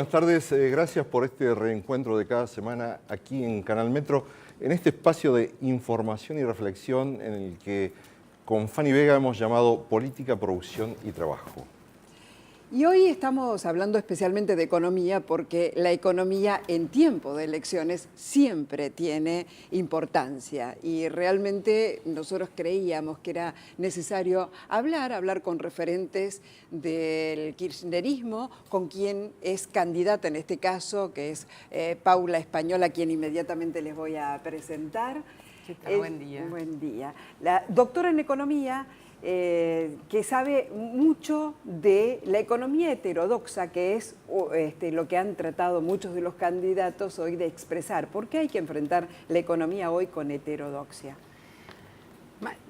buenas tardes. Gracias por este reencuentro de cada semana aquí en Canal Metro, en este espacio de información y reflexión en el que con Fanny Vega hemos llamado Política, Producción y Trabajo. Y hoy estamos hablando especialmente de economía porque la economía en tiempo de elecciones siempre tiene importancia y realmente nosotros creíamos que era necesario hablar con referentes del kirchnerismo, con quien es candidata en este caso, que es Paula Español, a quien inmediatamente les voy a presentar. ¿Qué tal? Buen día. Buen día. La doctora en economía, que sabe mucho de la economía heterodoxa, que es lo que han tratado muchos de los candidatos hoy de expresar. ¿Por qué hay que enfrentar la economía hoy con heterodoxia?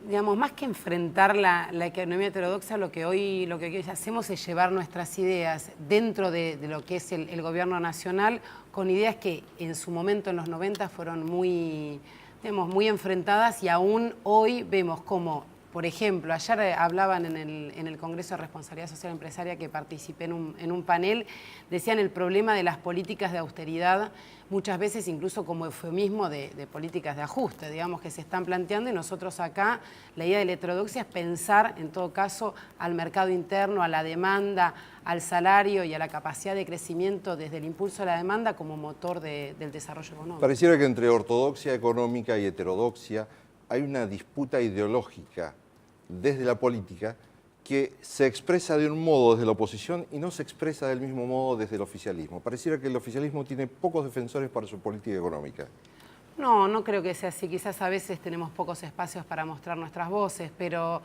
Digamos, más que enfrentar la economía heterodoxa, lo que hoy hacemos es llevar nuestras ideas dentro de lo que es el gobierno nacional, con ideas que en su momento, en los 90, fueron muy enfrentadas, y aún hoy vemos cómo, por ejemplo, ayer hablaban en el Congreso de Responsabilidad Social Empresaria, que participé en un panel, decían el problema de las políticas de austeridad, muchas veces incluso como eufemismo de políticas de ajuste, digamos, que se están planteando, y nosotros acá, la idea de la heterodoxia es pensar, en todo caso, al mercado interno, a la demanda, al salario y a la capacidad de crecimiento desde el impulso a la demanda como motor del desarrollo económico. Pareciera que entre ortodoxia económica y heterodoxia hay una disputa ideológica desde la política que se expresa de un modo desde la oposición y no se expresa del mismo modo desde el oficialismo. Pareciera que el oficialismo tiene pocos defensores para su política económica. No, no creo que sea así. Quizás a veces tenemos pocos espacios para mostrar nuestras voces, pero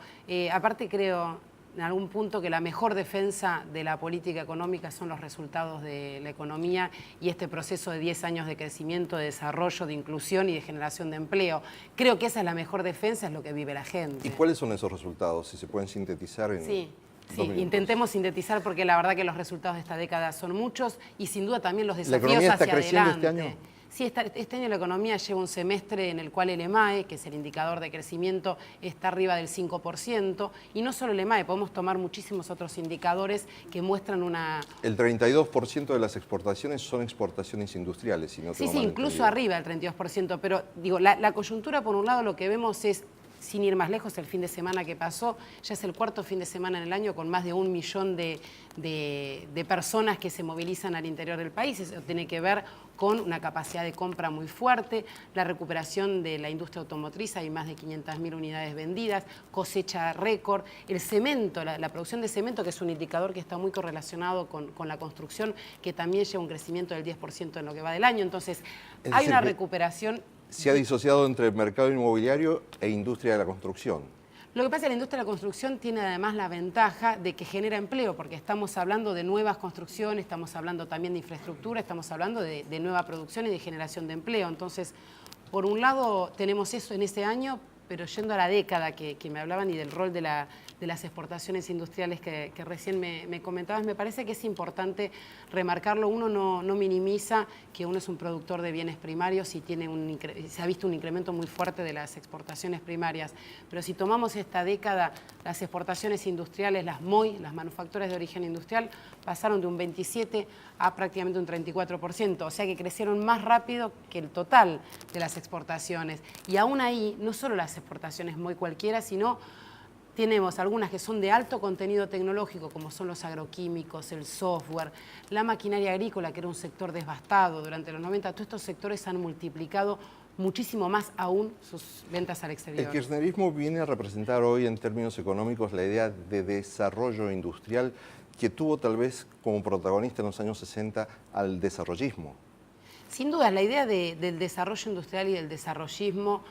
aparte creo en algún punto que la mejor defensa de la política económica son los resultados de la economía y este proceso de 10 años de crecimiento, de desarrollo, de inclusión y de generación de empleo. Creo que esa es la mejor defensa, es lo que vive la gente. ¿Y cuáles son esos resultados? Si se pueden sintetizar en... Sí. Sí, intentemos sintetizar, porque la verdad que los resultados de esta década son muchos y sin duda también los desafíos hacia adelante. ¿La economía está creciendo este año? Sí, este año la economía lleva un semestre en el cual el EMAE, que es el indicador de crecimiento, está arriba del 5%, y no solo el EMAE, podemos tomar muchísimos otros indicadores que muestran una... El 32% de las exportaciones son exportaciones industriales, si no tengo mal incluso entendido. arriba del 32%, pero digo, la coyuntura, por un lado, lo que vemos es, sin ir más lejos, el fin de semana que pasó, ya es el cuarto fin de semana en el año con más de 1 millón de personas que se movilizan al interior del país. Eso tiene que ver con una capacidad de compra muy fuerte, la recuperación de la industria automotriz, hay más de 500.000 unidades vendidas, cosecha récord, el cemento, la producción de cemento, que es un indicador que está muy correlacionado con la construcción, que también lleva un crecimiento del 10% en lo que va del año. Entonces, hay una recuperación. Se ha disociado entre el mercado inmobiliario e industria de la construcción. Lo que pasa es que la industria de la construcción tiene además la ventaja de que genera empleo, porque estamos hablando de nuevas construcciones, estamos hablando también de infraestructura, estamos hablando de nueva producción y de generación de empleo. Entonces, por un lado tenemos eso en este año, pero yendo a la década que me hablaban y del rol de las exportaciones industriales que recién me comentabas, me parece que es importante remarcarlo. Uno no minimiza que uno es un productor de bienes primarios y se ha visto un incremento muy fuerte de las exportaciones primarias, pero si tomamos esta década, las exportaciones industriales, las MOI, las manufacturas de origen industrial, pasaron de un 27% a prácticamente un 34%, o sea que crecieron más rápido que el total de las exportaciones. Y aún ahí, no solo las exportaciones muy cualquiera, sino tenemos algunas que son de alto contenido tecnológico, como son los agroquímicos, el software, la maquinaria agrícola, que era un sector devastado durante los 90. Todos estos sectores han multiplicado muchísimo más aún sus ventas al exterior. El kirchnerismo viene a representar hoy en términos económicos la idea de desarrollo industrial que tuvo tal vez como protagonista en los años 60 al desarrollismo. Sin duda, la idea del desarrollo industrial y del desarrollismo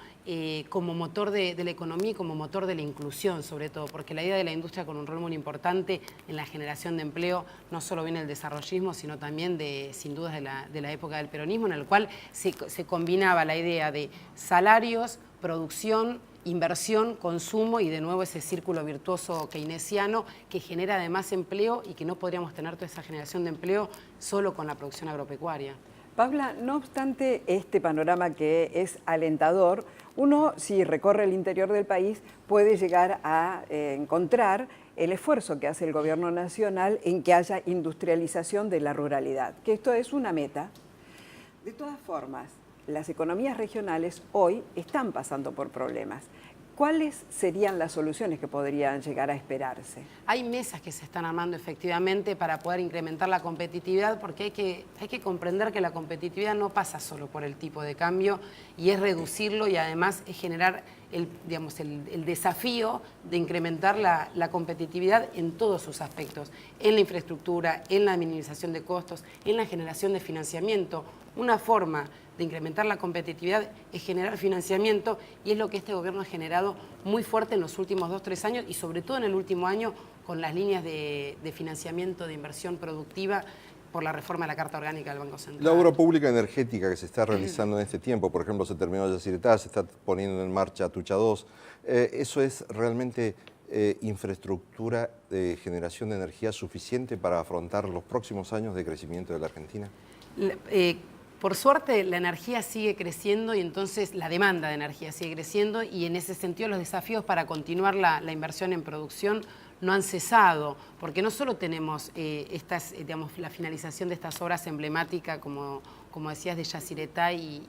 como motor de la economía y como motor de la inclusión, sobre todo, porque la idea de la industria con un rol muy importante en la generación de empleo no solo viene del desarrollismo, sino también sin duda de la época del peronismo, en el cual se combinaba la idea de salarios, producción, inversión, consumo y de nuevo ese círculo virtuoso keynesiano que genera además empleo y que no podríamos tener toda esa generación de empleo solo con la producción agropecuaria. Paula, no obstante este panorama que es alentador, uno si recorre el interior del país puede llegar a encontrar el esfuerzo que hace el gobierno nacional en que haya industrialización de la ruralidad, que esto es una meta. De todas formas, las economías regionales hoy están pasando por problemas. ¿Cuáles serían las soluciones que podrían llegar a esperarse? Hay mesas que se están armando efectivamente para poder incrementar la competitividad, porque hay que comprender que la competitividad no pasa solo por el tipo de cambio, y es reducirlo y además es generar el desafío de incrementar la competitividad en todos sus aspectos, en la infraestructura, en la minimización de costos, en la generación de financiamiento. Una forma de incrementar la competitividad es generar financiamiento, y es lo que este gobierno ha generado muy fuerte en los últimos 2 o 3 años, y sobre todo en el último año con las líneas de financiamiento de inversión productiva por la reforma de la Carta Orgánica del Banco Central. La obra pública energética que se está realizando en este tiempo, por ejemplo, se terminó Yacyretá, se está poniendo en marcha Atucha 2, ¿eso es realmente infraestructura de generación de energía suficiente para afrontar los próximos años de crecimiento de la Argentina? Por suerte la energía sigue creciendo, y entonces la demanda de energía sigue creciendo, y en ese sentido los desafíos para continuar la inversión en producción no han cesado, porque no solo tenemos la finalización de estas obras emblemáticas como decías, de Yacyretá y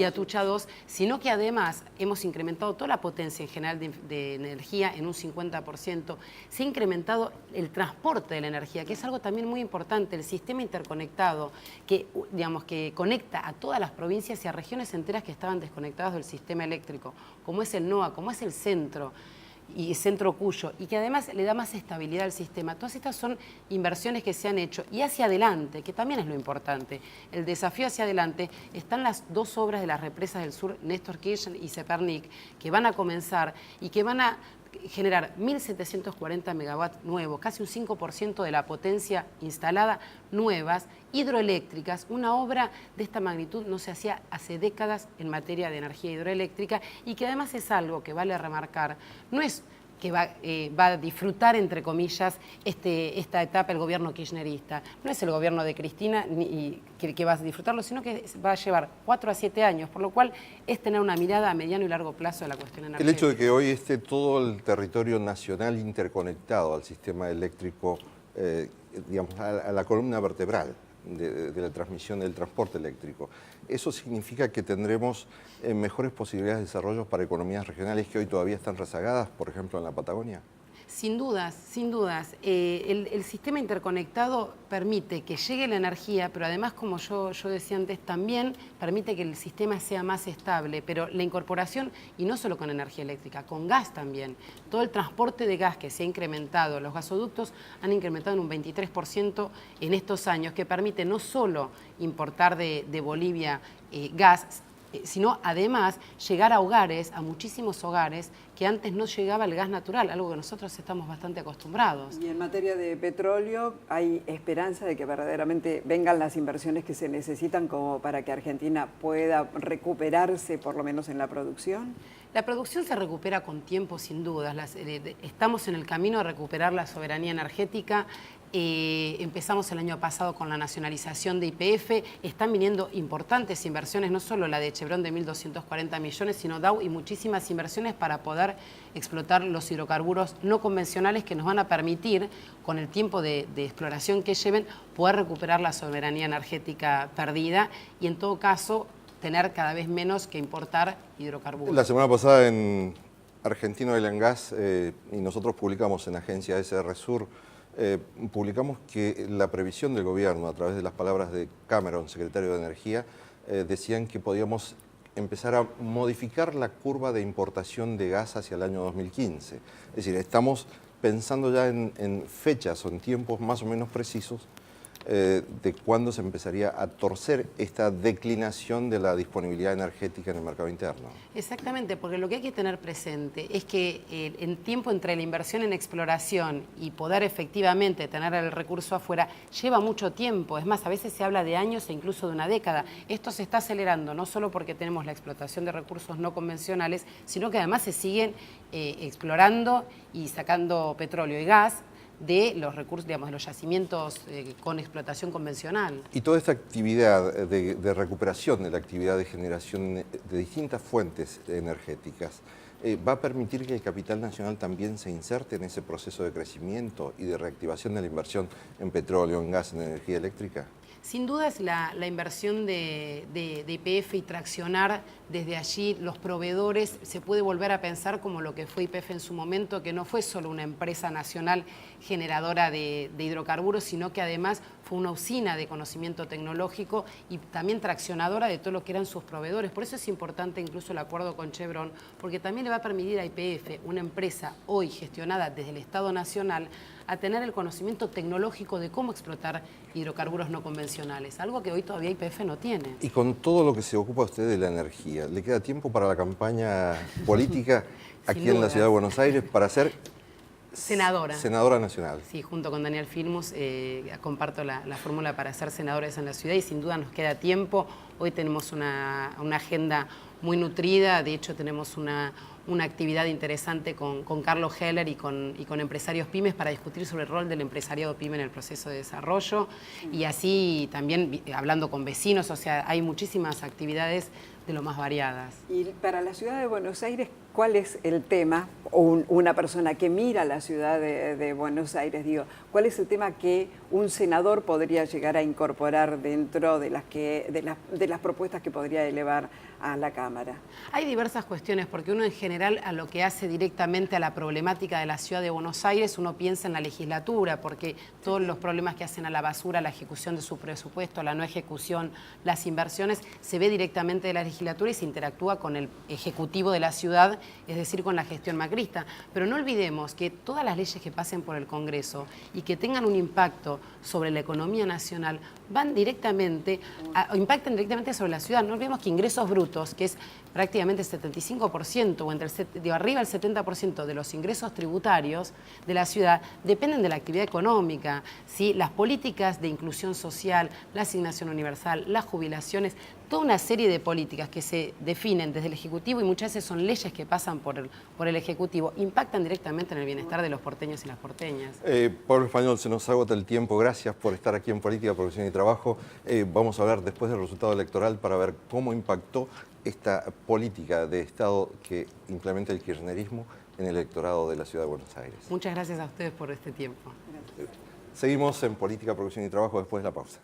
Atucha 2, sino que además hemos incrementado toda la potencia en general de energía en un 50%. Se ha incrementado el transporte de la energía, que es algo también muy importante, el sistema interconectado que conecta a todas las provincias y a regiones enteras que estaban desconectadas del sistema eléctrico, como es el NOA, como es el centro y Centro Cuyo, y que además le da más estabilidad al sistema. Todas estas son inversiones que se han hecho, y hacia adelante, que también es lo importante. El desafío hacia adelante están las 2 obras de las represas del sur, Néstor Kirchner y Cepernik, que van a comenzar y que van a generar 1.740 megawatts nuevos, casi un 5% de la potencia instalada, nuevas, hidroeléctricas. Una obra de esta magnitud no se hacía hace décadas en materia de energía hidroeléctrica, y que además es algo que vale remarcar, no es que va a disfrutar, entre comillas, esta etapa el gobierno kirchnerista. No es el gobierno de Cristina que va a disfrutarlo, sino que va a llevar 4 a 7 años, por lo cual es tener una mirada a mediano y largo plazo de la cuestión energética. El hecho de que hoy esté todo el territorio nacional interconectado al sistema eléctrico, a la columna vertebral de la transmisión del transporte eléctrico, ¿eso significa que tendremos mejores posibilidades de desarrollo para economías regionales que hoy todavía están rezagadas, por ejemplo en la Patagonia? Sin dudas, sin dudas. El sistema interconectado permite que llegue la energía, pero además, como yo decía antes, también permite que el sistema sea más estable. Pero la incorporación, y no solo con energía eléctrica, con gas también. Todo el transporte de gas que se ha incrementado, los gasoductos han incrementado en un 23% en estos años, que permite no solo importar de Bolivia gas, sino además llegar a hogares, a muchísimos hogares, que antes no llegaba el gas natural, algo que nosotros estamos bastante acostumbrados. Y en materia de petróleo, ¿hay esperanza de que verdaderamente vengan las inversiones que se necesitan como para que Argentina pueda recuperarse, por lo menos en la producción? La producción se recupera con tiempo, sin dudas. Estamos en el camino de recuperar la soberanía energética. Empezamos el año pasado con la nacionalización de YPF, están viniendo importantes inversiones, no solo la de Chevron de 1.240 millones, sino Dow y muchísimas inversiones para poder explotar los hidrocarburos no convencionales, que nos van a permitir, con el tiempo de exploración que lleven, poder recuperar la soberanía energética perdida, y en todo caso tener cada vez menos que importar hidrocarburos. La semana pasada en Argentino Oil and Gas, y nosotros publicamos en Agencia SR Sur, publicamos que la previsión del gobierno, a través de las palabras de Cameron, secretario de Energía, decían que podíamos empezar a modificar la curva de importación de gas hacia el año 2015. Es decir, estamos pensando ya en fechas o en tiempos más o menos precisos de cuándo se empezaría a torcer esta declinación de la disponibilidad energética en el mercado interno. Exactamente, porque lo que hay que tener presente es que el tiempo entre la inversión en exploración y poder efectivamente tener el recurso afuera lleva mucho tiempo. Es más, a veces se habla de años e incluso de una década. Esto se está acelerando no solo porque tenemos la explotación de recursos no convencionales, sino que además se siguen explorando y sacando petróleo y gas de los recursos, digamos, de los yacimientos con explotación convencional. Y toda esta actividad de recuperación de la actividad de generación de distintas fuentes energéticas, ¿va a permitir que el capital nacional también se inserte en ese proceso de crecimiento y de reactivación de la inversión en petróleo, en gas, en energía eléctrica? Sin duda es la inversión de YPF y traccionar desde allí los proveedores. Se puede volver a pensar como lo que fue YPF en su momento, que no fue solo una empresa nacional generadora de hidrocarburos, sino que además fue una usina de conocimiento tecnológico y también traccionadora de todo lo que eran sus proveedores. Por eso es importante incluso el acuerdo con Chevron, porque también le va a permitir a YPF, una empresa hoy gestionada desde el Estado Nacional, a tener el conocimiento tecnológico de cómo explotar hidrocarburos no convencionales, algo que hoy todavía YPF no tiene. Y con todo lo que se ocupa usted de la energía, ¿le queda tiempo para la campaña política aquí en la Ciudad de Buenos Aires para ser senadora? Senadora nacional. Sí, junto con Daniel Filmus comparto la fórmula para ser senadores en la ciudad y sin duda nos queda tiempo. Hoy tenemos una agenda muy nutrida, de hecho tenemos una actividad interesante con Carlos Heller y con empresarios pymes para discutir sobre el rol del empresariado pyme en el proceso de desarrollo y así también hablando con vecinos, o sea, hay muchísimas actividades de lo más variadas. Y para la Ciudad de Buenos Aires, ¿cuál es el tema, o una persona que mira la Ciudad de Buenos Aires, digo, cuál es el tema que un senador podría llegar a incorporar dentro de las propuestas que podría elevar a la Cámara? Hay diversas cuestiones, porque uno en general a lo que hace directamente a la problemática de la Ciudad de Buenos Aires, uno piensa en la legislatura, porque todos los problemas que hacen a la basura, la ejecución de su presupuesto, la no ejecución, las inversiones, se ve directamente de la legislatura y se interactúa con el Ejecutivo de la ciudad, es decir, con la gestión macrista. Pero no olvidemos que todas las leyes que pasen por el Congreso y que tengan un impacto sobre la economía nacional impactan directamente sobre la ciudad. No olvidemos que ingresos brutos, que es prácticamente el 75% o arriba del 70% de los ingresos tributarios de la ciudad dependen de la actividad económica, ¿sí? Las políticas de inclusión social, la asignación universal, las jubilaciones, toda una serie de políticas que se definen desde el Ejecutivo y muchas veces son leyes que pasan por el Ejecutivo, impactan directamente en el bienestar de los porteños y las porteñas. Pablo Español, se nos agota el tiempo. Gracias por estar aquí en Política, Profesión y Trabajo. Vamos a hablar después del resultado electoral para ver cómo impactó esta política de Estado que implementa el kirchnerismo en el electorado de la Ciudad de Buenos Aires. Muchas gracias a ustedes por este tiempo. Seguimos en Política, Profesión y Trabajo después de la pausa.